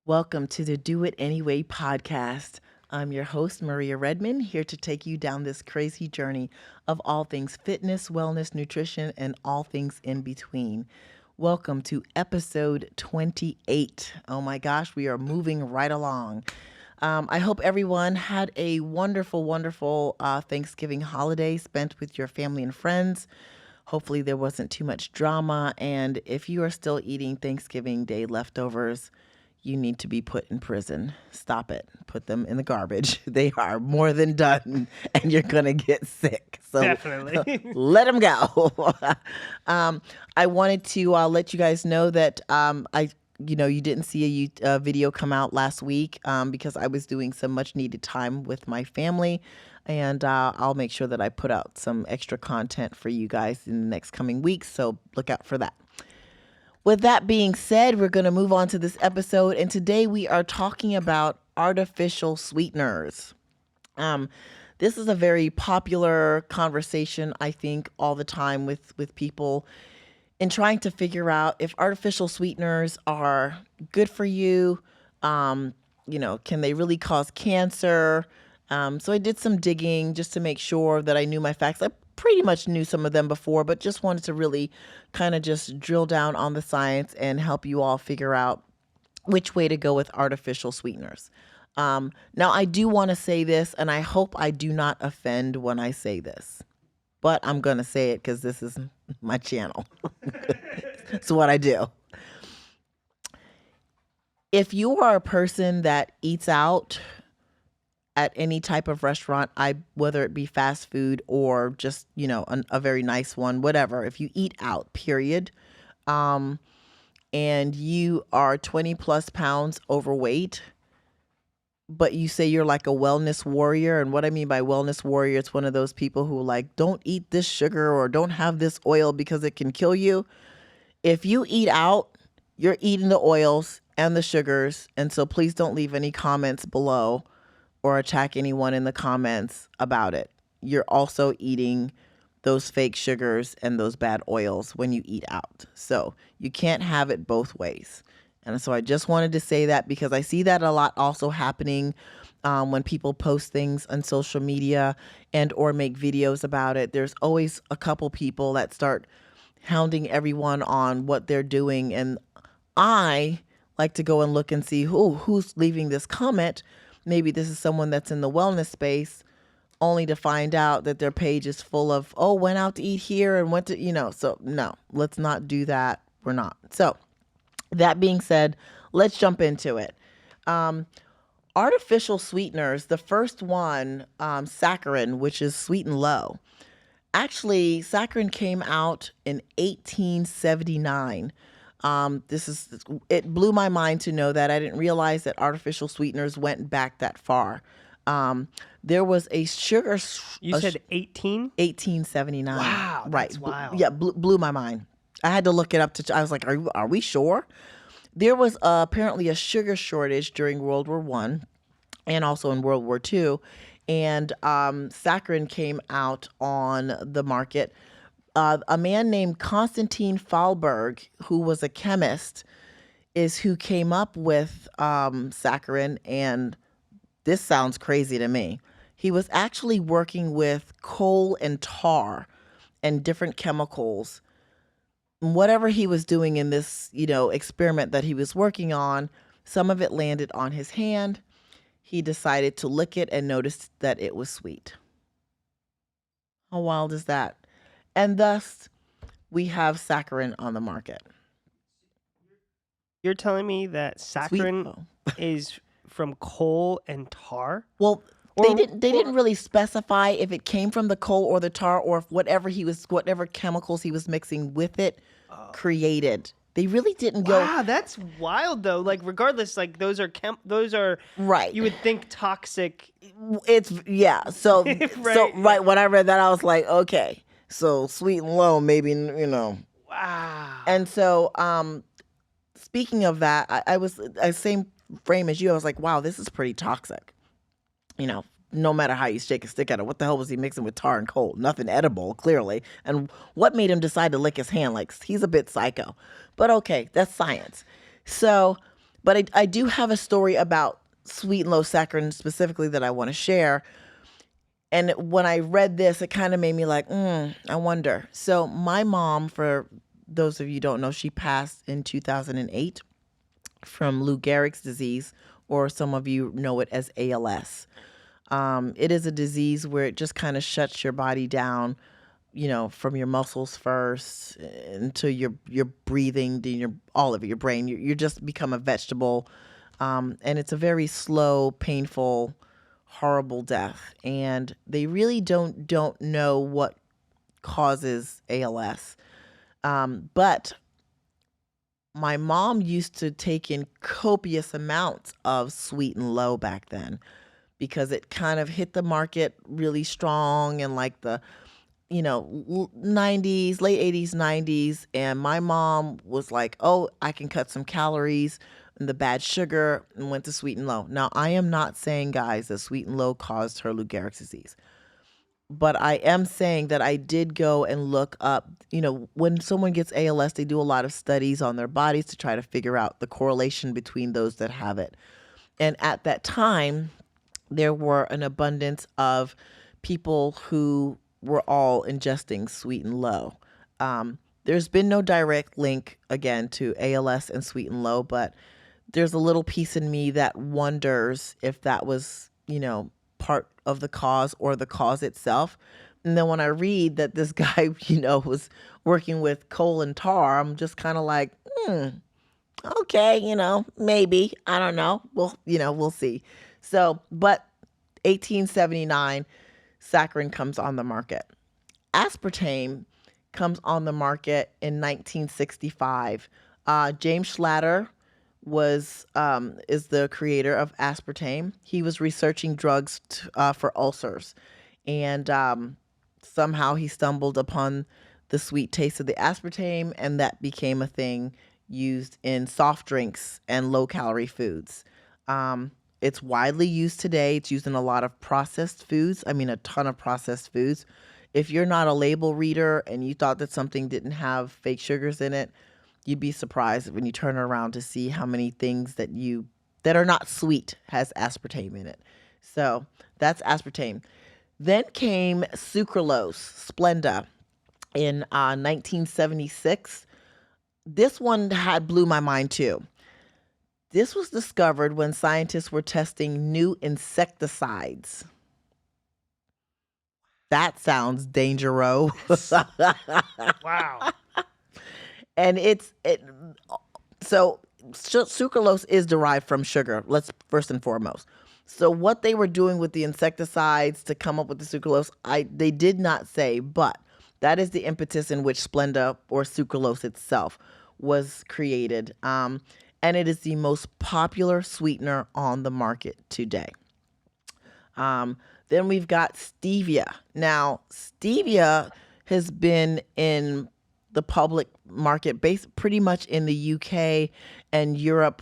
Welcome to the Do It Anyway podcast. I'm your host, Maria Redman, here to take you down this crazy journey of all things fitness, wellness, nutrition, and all things in between. Welcome to episode 28. Oh my gosh, we are moving right along. I hope everyone had a wonderful Thanksgiving holiday spent with your family and friends. Hopefully, there wasn't too much drama. And if you are still eating Thanksgiving Day leftovers, you need to be put in prison. Stop it. Put them in the garbage. They are more than done, and you're going to get sick. So Definitely. let them go. I wanted to let you guys know that you didn't see a video come out last week because I was doing some much needed time with my family. And I'll make sure that I put out some extra content for you guys in the next coming weeks. So look out for that. With that being said, we're going to move on to this episode. And today we are talking about artificial sweeteners. This is a very popular conversation, I think, all the time with people in trying to figure out if artificial sweeteners are good for you. Can they really cause cancer? So I did some digging just to make sure that I knew my facts. I pretty much knew some of them before, but just wanted to really kind of just drill down on the science and help you all figure out which way to go with artificial sweeteners. Now, I do want to say this, and I hope I do not offend when I say this, but I'm going to say it because this is my channel. It's what I do. If you are a person that eats out at any type of restaurant, whether it be fast food or just, a very nice one, whatever, if you eat out, period, and you are 20 plus pounds overweight, but you say you're like a wellness warrior. And what I mean by wellness warrior, it's one of those people who don't eat this sugar or don't have this oil because it can kill you. If you eat out, you're eating the oils and the sugars. And so please don't leave any comments below or attack anyone in the comments about it. You're also eating those fake sugars and those bad oils when you eat out. So you can't have it both ways. And so I just wanted to say that because I see that a lot also happening when people post things on social media and or make videos about it. There's always a couple people that start hounding everyone on what they're doing. And I like to go and look and see who's leaving this comment. Maybe this is someone that's in the wellness space, only to find out that their page is full of, went out to eat here and went to, so no, let's not do that. We're not. So that being said, let's jump into it. Artificial sweeteners, the first one, saccharin, which is sweet and low. Actually, saccharin came out in 1879. It blew my mind to know that. I didn't realize that artificial sweeteners went back that far. There was a sugar. You said 1879. Wow, right? That's wild. Yeah, blew my mind. I had to look it up. I was like, are we sure? There was apparently a sugar shortage during World War I and also in World War II, and saccharin came out on the market. A man named Konstantin Fahlberg, who was a chemist, is who came up with saccharin. And this sounds crazy to me. He was actually working with coal and tar and different chemicals. Whatever he was doing in this, experiment that he was working on, some of it landed on his hand. He decided to lick it and noticed that it was sweet. How wild is that? And thus, we have saccharin on the market. You're telling me that saccharin is from coal and tar? Well, they didn't really specify if it came from the coal or the tar or if whatever chemicals he was mixing with it created. They really didn't go. Wow, that's wild though. Regardless, those are right. You would think toxic. It's So Right. When I read that, I was like, okay. So sweet and low, maybe, Wow. And so, speaking of that, I was the same frame as you. I was like, wow, this is pretty toxic. No matter how you shake a stick at it, what the hell was he mixing with tar and coal? Nothing edible, clearly. And what made him decide to lick his hand? He's a bit psycho. But okay, that's science. So But I do have a story about sweet and low saccharin specifically that I want to share. And when I read this, it kind of made me like, I wonder. So my mom, for those of you who don't know, she passed in 2008 from Lou Gehrig's disease, or some of you know it as ALS. It is a disease where it just kind of shuts your body down, from your muscles first into your breathing, then all of it, your brain. You just become a vegetable, and it's a very slow, painful, horrible death. And they really don't know what causes ALS. But my mom used to take in copious amounts of sweet and low back then because it kind of hit the market really strong in like the 90s, late 80s, 90s. And my mom was like, oh, I can cut some calories and the bad sugar, and went to sweet and low. Now, I am not saying, guys, that sweet and low caused her Lou Gehrig's disease. But I am saying that I did go and look up, when someone gets ALS, they do a lot of studies on their bodies to try to figure out the correlation between those that have it. And at that time, there were an abundance of people who were all ingesting sweet and low. There's been no direct link, again, to ALS and sweet and low, but there's a little piece in me that wonders if that was, part of the cause or the cause itself. And then when I read that this guy, was working with coal and tar, I'm just kind of like, okay, maybe, I don't know. We'll see. So, but 1879, saccharin comes on the market. Aspartame comes on the market in 1965. James Schlatter is the creator of aspartame. He was researching drugs for ulcers, and somehow he stumbled upon the sweet taste of the aspartame, and that became a thing used in soft drinks and low-calorie foods. It's widely used today. It's used in a lot of processed foods. I mean, a ton of processed foods. If you're not a label reader and you thought that something didn't have fake sugars in it, you'd be surprised when you turn around to see how many things that are not sweet has aspartame in it. So that's aspartame. Then came sucralose, Splenda, in 1976. This one blew my mind too. This was discovered when scientists were testing new insecticides. That sounds dangerous. Wow. And so sucralose is derived from sugar. Let's first and foremost. So what they were doing with the insecticides to come up with the sucralose, they did not say, but that is the impetus in which Splenda, or sucralose itself, was created. And it is the most popular sweetener on the market today. Then we've got stevia. Now, stevia has been in the public market pretty much in the UK and Europe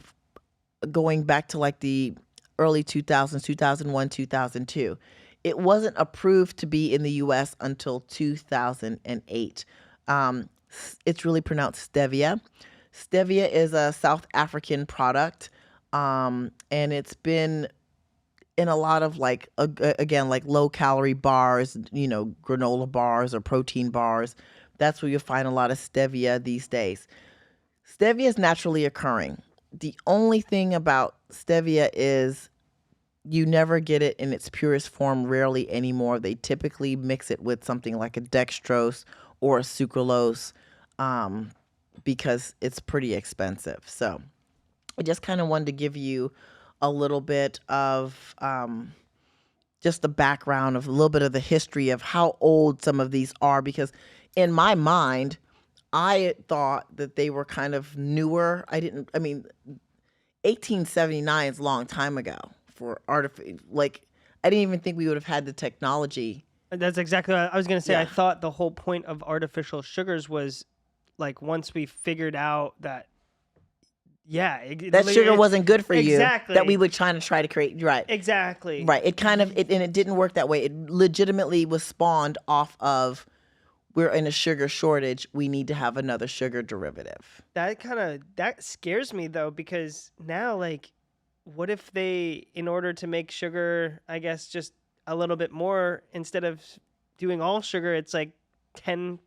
going back to like the early 2000s, 2001, 2002. It wasn't approved to be in the US until 2008. It's really pronounced stevia. Stevia is a South African product, and it's been in a lot of like low calorie bars, granola bars or protein bars. That's where you'll find a lot of stevia these days. Stevia is naturally occurring. The only thing about stevia is you never get it in its purest form, rarely anymore. They typically mix it with something like a dextrose or a sucralose, because it's pretty expensive. So I just kind of wanted to give you a little bit of just the background of a little bit of the history of how old some of these are, because in my mind, I thought that they were kind of newer. 1879 is a long time ago for artificial. Like, I didn't even think we would have had the technology. That's exactly what I was going to say. Yeah. I thought the whole point of artificial sugars was like once we figured out that, that sugar wasn't good for you. Exactly. That we would try to create. Right. Exactly. Right. It kind of, and it didn't work that way. It legitimately was spawned off of we're in a sugar shortage. We need to have another sugar derivative. That scares me though, because now, like, what if they, in order to make sugar, I guess just a little bit more, instead of doing all sugar, it's like 10%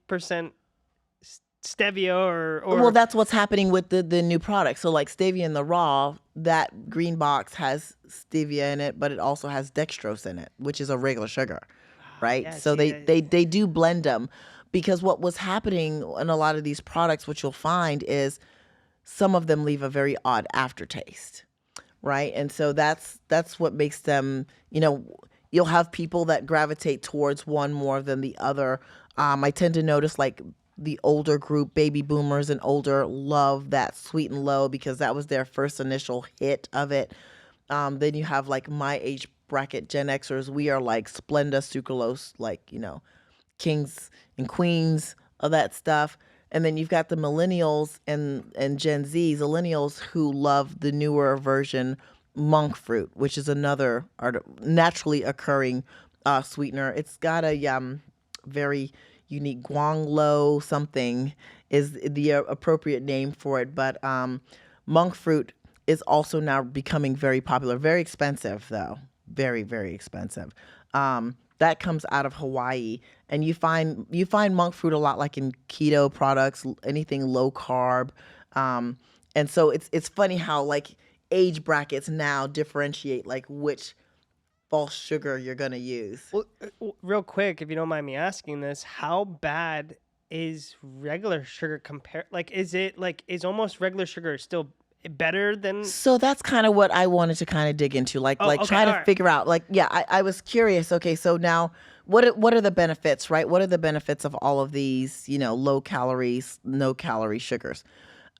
stevia Well, or that's what's happening with the new product. So like stevia in the raw, that green box has stevia in it, but it also has dextrose in it, which is a regular sugar, right? yeah, So see they do blend them, because what was happening in a lot of these products, what you'll find is some of them leave a very odd aftertaste, right? And so that's what makes them, you'll have people that gravitate towards one more than the other. I tend to notice like the older group, baby boomers and older, love that sweet and low because that was their first initial hit of it. Then you have like my age bracket, Gen Xers. We are like Splenda, sucralose, like, kings and queens of that stuff. And then you've got the millennials and Gen Zs, millennials who love the newer version, monk fruit, which is another naturally occurring sweetener. It's got a very unique guanglo something is the appropriate name for it. But monk fruit is also now becoming very popular. Very expensive though, very very expensive. That comes out of Hawaii, and you find monk fruit a lot like in keto products, anything low carb, and so it's funny how like age brackets now differentiate like which false sugar you're gonna use. well, real quick, if you don't mind me asking this, how bad is regular sugar compare? Like, is it like, is almost regular sugar still better than? So that's kind of what I wanted to kind of dig into, like Oh, okay, try to all right. figure out, like, yeah, I was curious. Okay, so now what are the benefits, right? What are the benefits of all of these, low calories, no calorie sugars?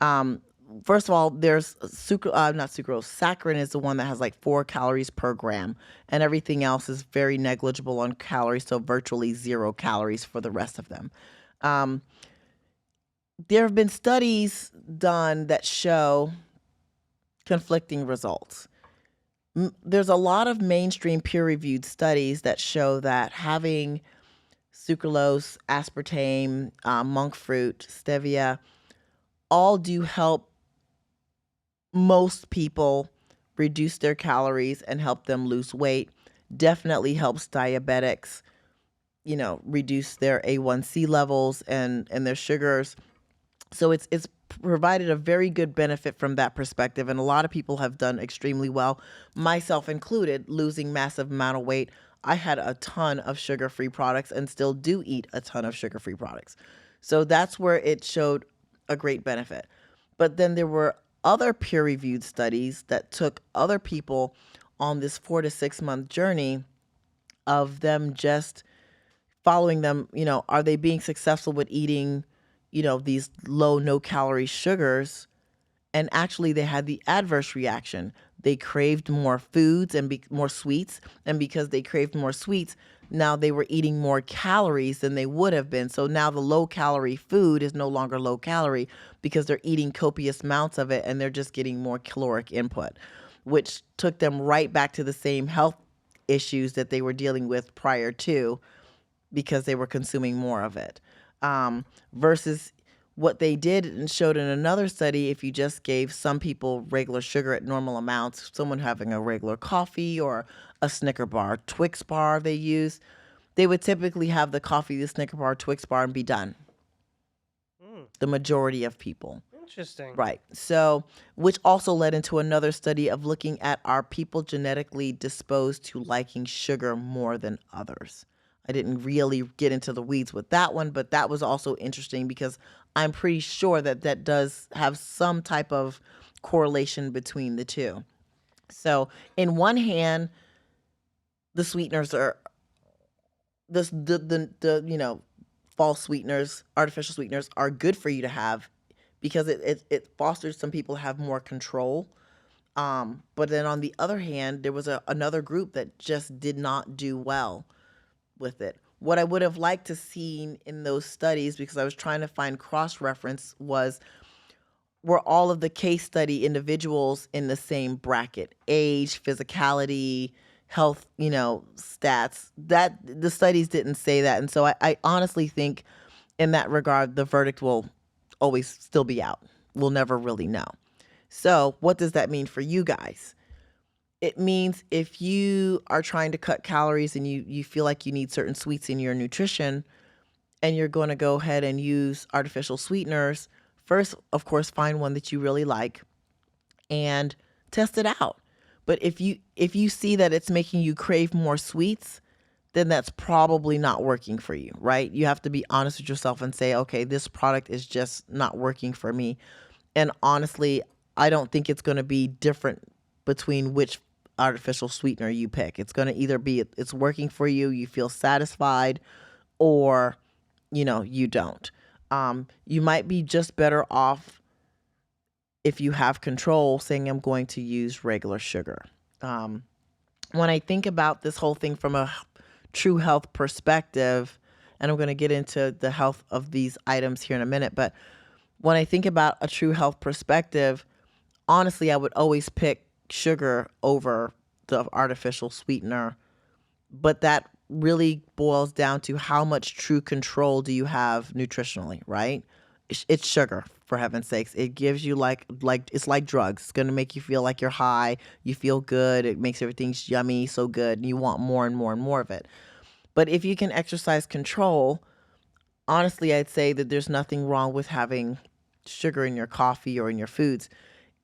Um, First of all, there's not sucrose. Saccharin is the one that has like 4 calories per gram, and everything else is very negligible on calories, so virtually 0 calories for the rest of them. Um, there have been studies done that show conflicting results. There's a lot of mainstream peer-reviewed studies that show that having sucralose, aspartame, monk fruit, stevia, all do help most people reduce their calories and help them lose weight. Definitely helps diabetics, reduce their A1C levels and their sugars. So it's provided a very good benefit from that perspective, and a lot of people have done extremely well, myself included, losing massive amount of weight. I had a ton of sugar-free products and still do eat a ton of sugar-free products. So that's where it showed a great benefit. But then there were other peer-reviewed studies that took other people on this 4 to 6 month journey of them just following them, are they being successful with eating, these low, no calorie sugars? And actually, they had the adverse reaction. They craved more foods and more sweets. And because they craved more sweets, now they were eating more calories than they would have been. So now the low calorie food is no longer low calorie because they're eating copious amounts of it and they're just getting more caloric input, which took them right back to the same health issues that they were dealing with prior to, because they were consuming more of it. Versus what they did and showed in another study, if you just gave some people regular sugar at normal amounts, someone having a regular coffee or a Snicker bar, Twix bar they use, they would typically have the coffee, the Snicker bar, Twix bar, and be done. The majority of people. Interesting. Right. So, which also led into another study of looking at, are people genetically disposed to liking sugar more than others? I didn't really get into the weeds with that one, but that was also interesting because I'm pretty sure that that does have some type of correlation between the two. So, in one hand, the sweeteners are the false sweeteners, artificial sweeteners are good for you to have because it fosters some people to have more control. But then on the other hand, there was another group that just did not do well with it. What I would have liked to seen in those studies, because I was trying to find cross reference, was were all of the case study individuals in the same bracket, age, physicality, health, stats. That the studies didn't say that, and so I honestly think in that regard, the verdict will always still be out. We'll never really know. So, what does that mean for you guys? It means if you are trying to cut calories and you feel like you need certain sweets in your nutrition and you're going to go ahead and use artificial sweeteners, first, of course, find one that you really like and test it out. But if you see that it's making you crave more sweets, then that's probably not working for you, right? You have to be honest with yourself and say, okay, this product is just not working for me. And honestly, I don't think it's going to be different between which artificial sweetener you pick. It's going to either be it's working for you, you feel satisfied, or you don't. You might be just better off if you have control saying I'm going to use regular sugar. When I think about this whole thing from a true health perspective, and I'm going to get into the health of these items here in a minute, but when I think about a true health perspective, honestly, I would always pick sugar over the artificial sweetener. But that really boils down to how much true control do you have nutritionally, right? It's sugar, for heaven's sakes. It gives you like it's like drugs. It's going to make you feel like you're high. You feel good. It makes everything's yummy, so good, and you want more and more and more of it. But if you can exercise control, honestly, I'd say that there's nothing wrong with having sugar in your coffee or in your foods.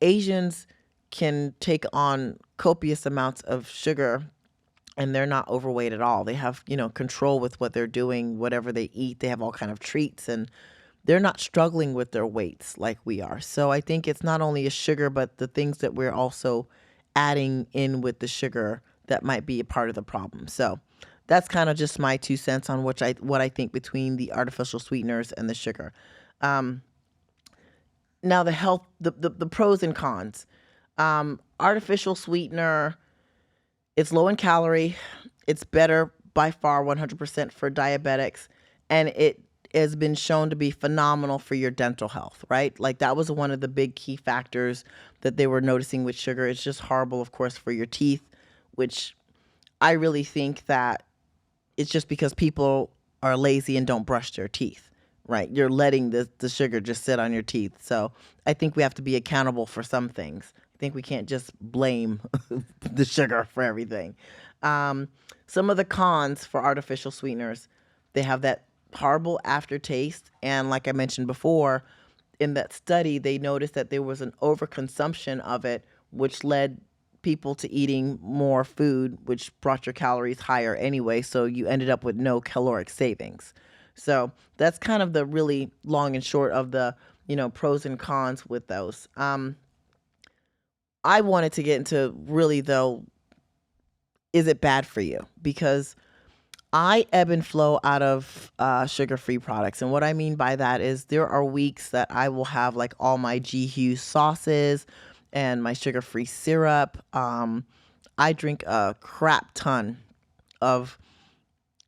Asians can take on copious amounts of sugar and they're not overweight at all. They have, control with what they're doing, whatever they eat. They have all kind of treats and they're not struggling with their weights like we are. So I think it's not only a sugar, but the things that we're also adding in with the sugar that might be a part of the problem. So that's kind of just my 2 cents on what I think between the artificial sweeteners and the sugar. Um, Now the health, the pros and cons. Artificial sweetener, it's low in calorie. It's better by far 100% for diabetics. And it has been shown to be phenomenal for your dental health, right? Like that was one of the big key factors that they were noticing with sugar. It's just horrible, of course, for your teeth, which I really think that it's just because people are lazy and don't brush their teeth, right? You're letting the sugar just sit on your teeth. So I think we have to be accountable for some things. I think we can't just blame the sugar for everything. Some of the cons for artificial sweeteners, they have that horrible aftertaste. And like I mentioned before, in that study, they noticed that there was an overconsumption of it, which led people to eating more food, which brought your calories higher anyway. So you ended up with no caloric savings. So that's kind of the really long and short of the, pros and cons with those. I wanted to get into really though, is it bad for you? Because I ebb and flow out of sugar-free products. And what I mean by that is there are weeks that I will have like all my G Hughes sauces and my sugar-free syrup. I drink a crap ton of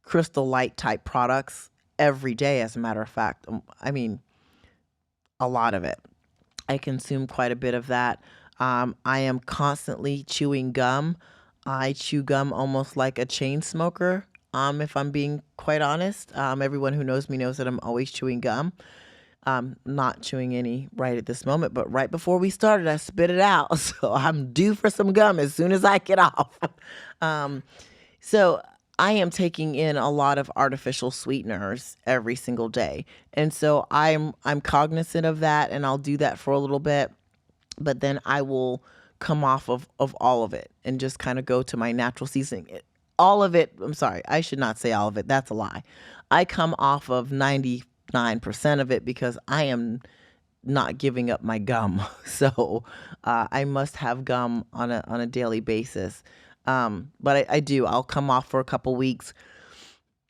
Crystal Light type products every day, as a matter of fact. I mean, a lot of it. I consume quite a bit of that. I am constantly chewing gum. I chew gum almost like a chain smoker, if I'm being quite honest. Everyone who knows me knows that I'm always chewing gum. Not chewing any right at this moment, but right before we started, I spit it out. So I'm due for some gum as soon as I get off. So I am taking in a lot of artificial sweeteners every single day. And so I'm cognizant of that and I'll do that for a little bit, but then I will come off of all of it and just kind of go to my natural seasoning. All of it, I'm sorry, I should not say all of it. That's a lie. I come off of 99% of it because I am not giving up my gum. So I must have gum on a daily basis. But I do. I'll come off for a couple weeks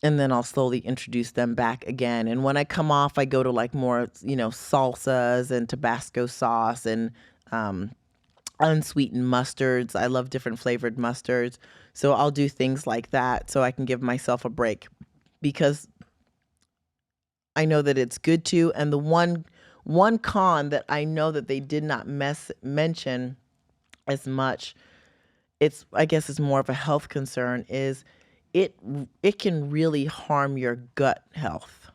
and then I'll slowly introduce them back again. And when I come off, I go to like more, salsas and Tabasco sauce and unsweetened mustards. I love different flavored mustards. So I'll do things like that so I can give myself a break because I know that it's good to. And the one con that I know that they did not mention as much, I guess it's more of a health concern, is it can really harm your gut health.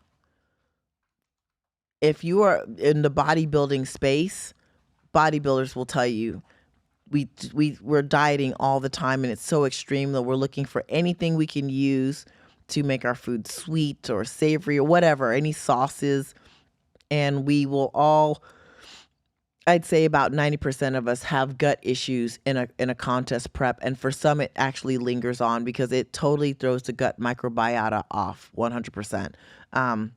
if you are in the bodybuilding space, bodybuilders will tell you we're dieting all the time, and it's so extreme that we're looking for anything we can use to make our food sweet or savory or whatever, any sauces, and we will all, I'd say about 90% of us have gut issues in a contest prep, and for some it actually lingers on because it totally throws the gut microbiota off 100%. Um,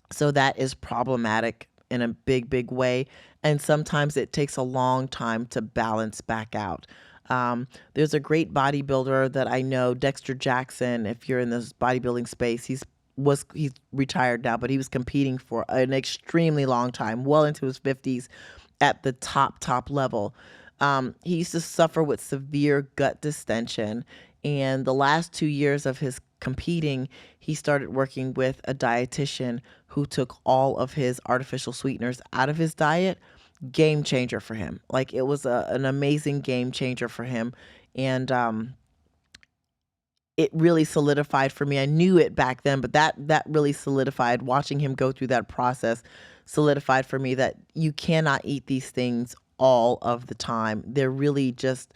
so that is problematic in a big way, and sometimes it takes a long time to balance back out. There's a great bodybuilder that I know, Dexter Jackson. If you're in this bodybuilding space, he's retired now, but he was competing for an extremely long time, well into his 50s, at the top level. He used to suffer with severe gut distension, and the last 2 years of his competing, he started working with a dietitian who took all of his artificial sweeteners out of his diet. Game changer for him. Like, it was an amazing game changer for him, and it really solidified for me. I knew it back then, but that really solidified, watching him go through that process solidified for me that you cannot eat these things all of the time. They're really just,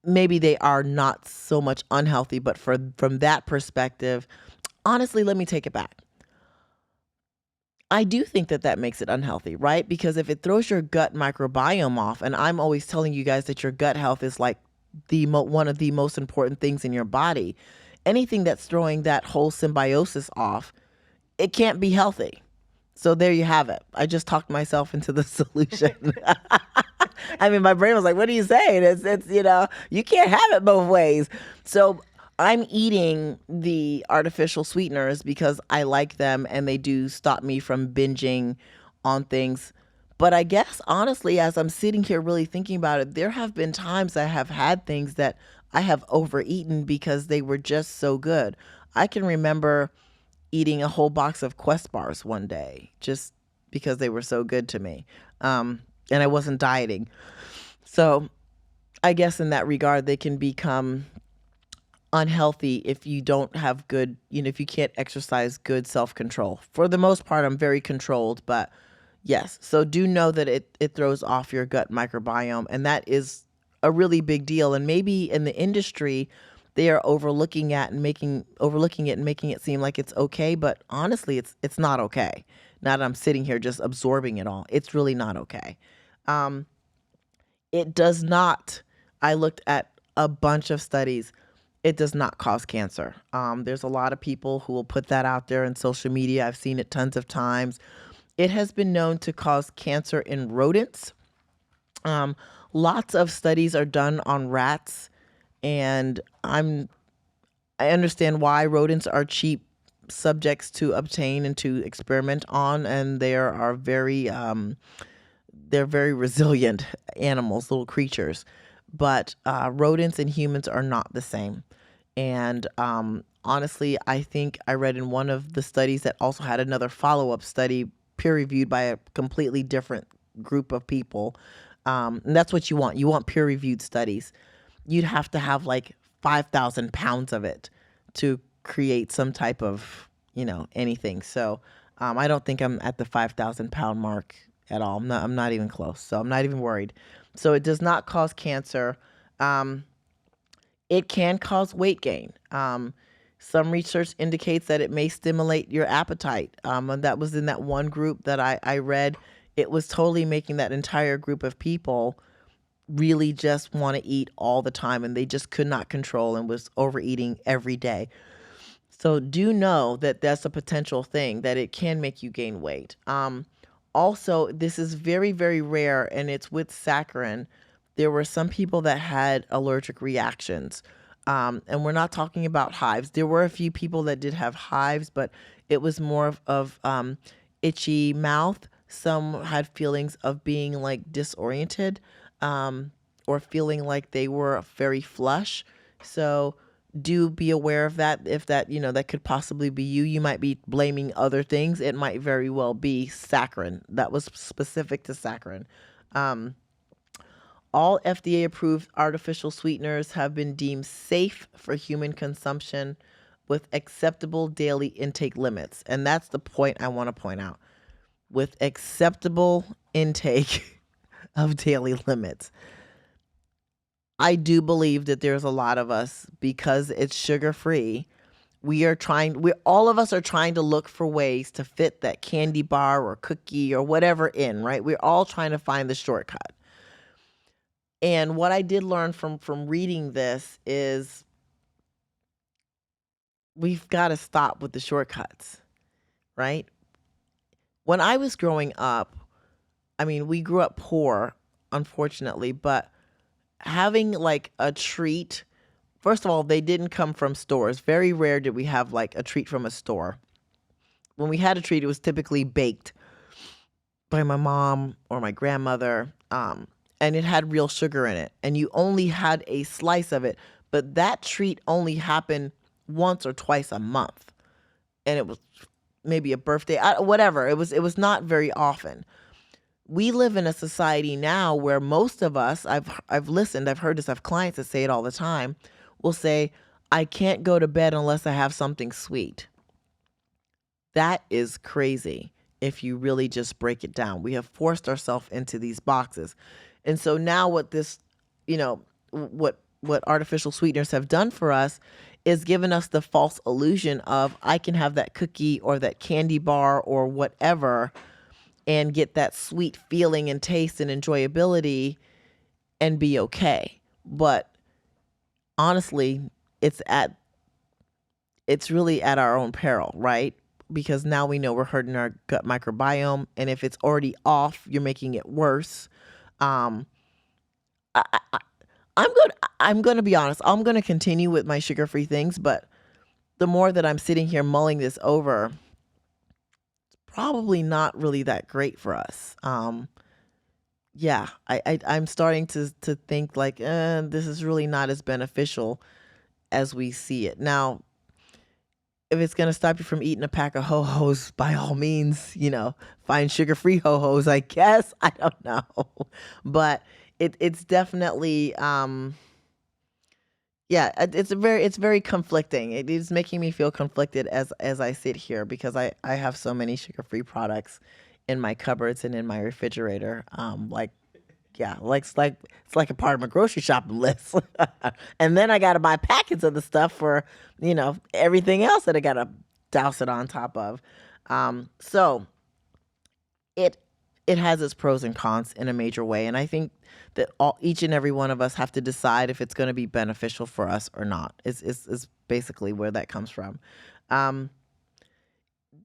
maybe they are not so much unhealthy, but from that perspective, honestly, let me take it back. I do think that makes it unhealthy, right? Because if it throws your gut microbiome off, and I'm always telling you guys that your gut health is like one of the most important things in your body. Anything that's throwing that whole symbiosis off, it can't be healthy. So there you have it. I just talked myself into the solution. I mean, my brain was like, "What are you saying? It's you can't have it both ways." So I'm eating the artificial sweeteners because I like them, and they do stop me from binging on things. But I guess honestly, as I'm sitting here really thinking about it, there have been times I have had things that I have overeaten because they were just so good. I can remember eating a whole box of Quest bars one day just because they were so good to me. And I wasn't dieting. So I guess in that regard, they can become unhealthy if you don't have good, if you can't exercise good self-control. For the most part, I'm very controlled, but yes. So do know that it throws off your gut microbiome, and that is a really big deal. And maybe in the industry, they are overlooking it and making it seem like it's okay, but honestly, it's not okay. Now that I'm sitting here just absorbing it all, it's really not okay. Um, it does not. I looked at a bunch of studies. It does not cause cancer. There's a lot of people who will put that out there in social media. I've seen it tons of times. It has been known to cause cancer in rodents. Um, Lots of studies are done on rats, and I understand why. Rodents are cheap subjects to obtain and to experiment on, and they're very resilient animals, little creatures. But rodents and humans are not the same. And honestly, I think I read in one of the studies that also had another follow-up study peer reviewed by a completely different group of people. And that's what you want. You want peer reviewed studies. You'd have to have like 5,000 pounds of it to create some type of, anything. So I don't think I'm at the 5,000 pound mark at all. I'm not even close. So I'm not even worried. So it does not cause cancer. Um, it can cause weight gain. Some research indicates that it may stimulate your appetite. And that was in that one group that I read. It was totally making that entire group of people really just want to eat all the time, and they just could not control and was overeating every day. So do know that that's a potential thing, that it can make you gain weight. Also, this is very, very rare, and it's with saccharin. There were some people that had allergic reactions. And we're not talking about hives. There were a few people that did have hives, but it was more of itchy mouth. Some had feelings of being like disoriented, or feeling like they were very flush. So do be aware of that. If that, that could possibly be you. You might be blaming other things. It might very well be saccharin. That was specific to saccharin. Um, all FDA approved artificial sweeteners have been deemed safe for human consumption with acceptable daily intake limits. And that's the point I want to point out. with acceptable intake of daily limits. I do believe that there's a lot of us, because it's sugar free, we all of us are trying to look for ways to fit that candy bar or cookie or whatever in, right? We're all trying to find the shortcut. And what I did learn from reading this is we've got to stop with the shortcuts, right? When I was growing up, I mean, we grew up poor, unfortunately, but having like a treat, first of all, they didn't come from stores. Very rare did we have like a treat from a store. When we had a treat, it was typically baked by my mom or my grandmother, and it had real sugar in it. And you only had a slice of it, but that treat only happened once or twice a month, and it was maybe a birthday, whatever. It was not very often. We live in a society now where most of us, I've listened, I've heard this, I have clients that say it all the time, will say, I can't go to bed unless I have something sweet. That is crazy if you really just break it down. We have forced ourselves into these boxes. And so now what this, what artificial sweeteners have done for us is given us the false illusion of I can have that cookie or that candy bar or whatever and get that sweet feeling and taste and enjoyability and be okay. But honestly, it's really at our own peril, right? Because now we know we're hurting our gut microbiome, and if it's already off, you're making it worse. Um, I, I, I'm going to be honest. I'm going to continue with my sugar-free things, but the more that I'm sitting here mulling this over, probably not really that great for us. Yeah, I'm starting to think like, this is really not as beneficial as we see it. Now, if it's going to stop you from eating a pack of Ho-Hos, by all means, find sugar-free Ho-Hos, I guess. I don't know. But it's definitely, yeah, it's very conflicting. It is making me feel conflicted as I sit here, because I have so many sugar-free products in my cupboards and in my refrigerator. Yeah, it's like a part of my grocery shopping list. And then I got to buy packets of the stuff for, everything else that I got to douse it on top of. So it it has its pros and cons in a major way, and I think that each and every one of us have to decide if it's going to be beneficial for us or not. Is basically where that comes from. Um,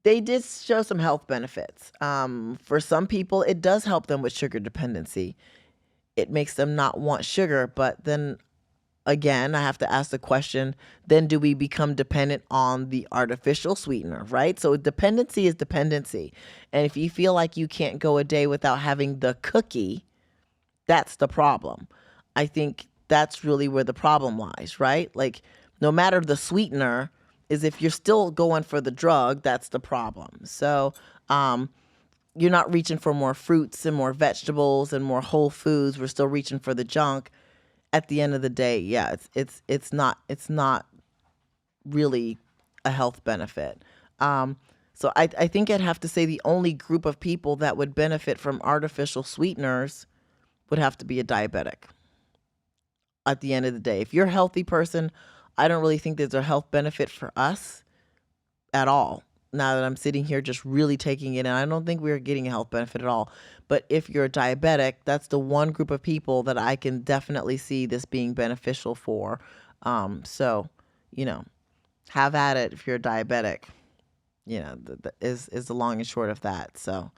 they did show some health benefits. For some people, it does help them with sugar dependency. It makes them not want sugar, but then again, I have to ask the question, then do we become dependent on the artificial sweetener, right? So dependency is dependency. And if you feel like you can't go a day without having the cookie, that's the problem. I think that's really where the problem lies, right? Like, no matter the sweetener, is if you're still going for the drug, that's the problem. So, you're not reaching for more fruits and more vegetables and more whole foods. We're still reaching for the junk. At the end of the day, yeah, it's not really a health benefit. So I think I'd have to say the only group of people that would benefit from artificial sweeteners would have to be a diabetic. At the end of the day, if you're a healthy person, I don't really think there's a health benefit for us at all. Now that I'm sitting here just really taking it in, I don't think we're getting a health benefit at all. But if you're a diabetic, that's the one group of people that I can definitely see this being beneficial for. So, you know, have at it if you're a diabetic. Is the long and short of that. So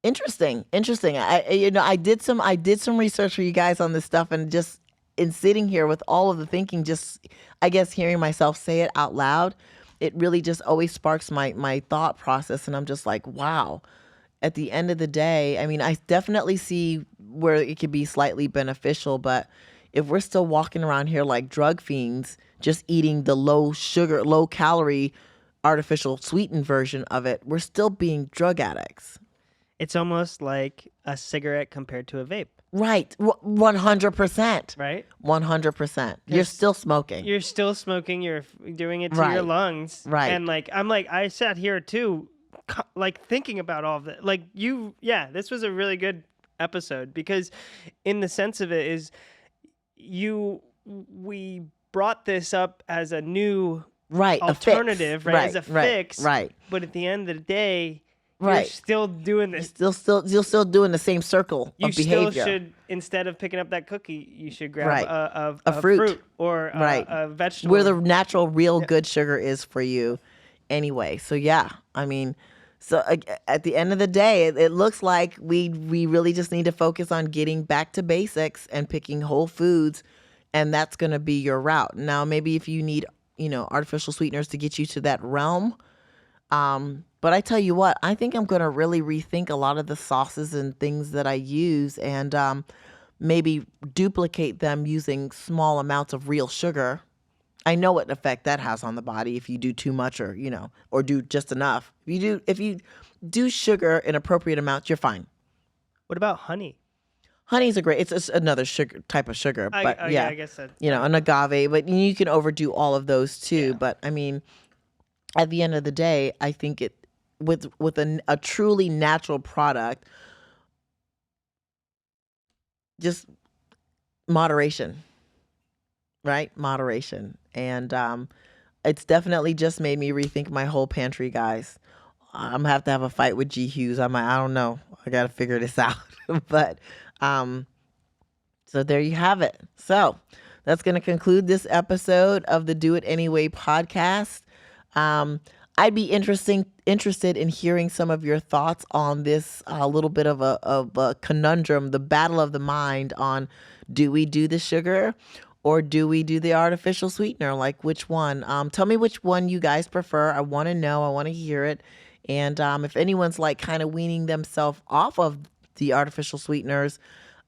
interesting. I did some research for you guys on this stuff, and just in sitting here with all of the thinking, just I guess hearing myself say it out loud, it really just always sparks my thought process, and I'm just like, wow. At the end of the day, I mean, I definitely see where it could be slightly beneficial, but if we're still walking around here like drug fiends, just eating the low sugar, low calorie, artificial sweetened version of it, we're still being drug addicts. It's almost like a cigarette compared to a vape, Right. 100%. right? 100%. You're 'Cause still smoking. You're still smoking. You're doing it to your Right. lungs. Right. And I sat here too like thinking about all of that. Like this was a really good episode because in the sense of it is we brought this up as a new alternative, right? As a fix. Right. But at the end of the day, you're Right. still doing this. You're still doing the same circle of behavior. You still should, instead of picking up that cookie, you should grab a fruit or a vegetable. Where the natural, real good sugar is for you anyway. So, yeah, I mean, so at the end of the day, it looks like we really just need to focus on getting back to basics and picking whole foods, and that's going to be your route. Now, maybe if you need, artificial sweeteners to get you to that realm, but I tell you what, I think I'm going to really rethink a lot of the sauces and things that I use and maybe duplicate them using small amounts of real sugar. I know what effect that has on the body if you do too much or do just enough. If you do sugar in appropriate amounts, you're fine. What about honey? Honey's it's another type of sugar, but I guess that, an agave, but you can overdo all of those too. Yeah. But I mean, at the end of the day, I think with a truly natural product, just moderation, right? Moderation. And it's definitely just made me rethink my whole pantry, guys. I'm going to have a fight with G. Hughes. I don't know. I got to figure this out. But so there you have it. So that's going to conclude this episode of the Do It Anyway podcast. I'd be interested in hearing some of your thoughts on this little bit of a conundrum, the battle of the mind on, do we do the sugar or do we do the artificial sweetener? Like, which one? Tell me which one you guys prefer. I want to know. I want to hear it. And if anyone's like kind of weaning themselves off of the artificial sweeteners,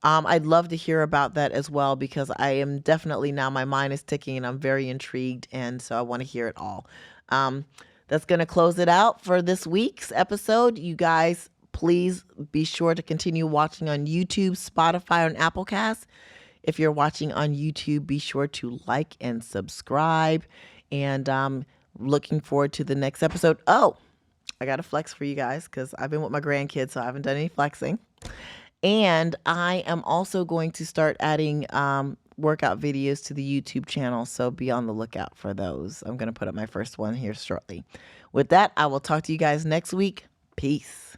I'd love to hear about that as well, because I am definitely, now my mind is ticking and I'm very intrigued. And so I want to hear it all. That's going to close it out for this week's episode. You guys, please be sure to continue watching on YouTube, Spotify, and Applecast. If you're watching on YouTube, be sure to like and subscribe. And looking forward to the next episode. Oh, I got a flex for you guys because I've been with my grandkids, so I haven't done any flexing. And I am also going to start adding workout videos to the YouTube channel, so be on the lookout for those. I'm going to put up my first one here shortly. With that, I will talk to you guys next week. Peace.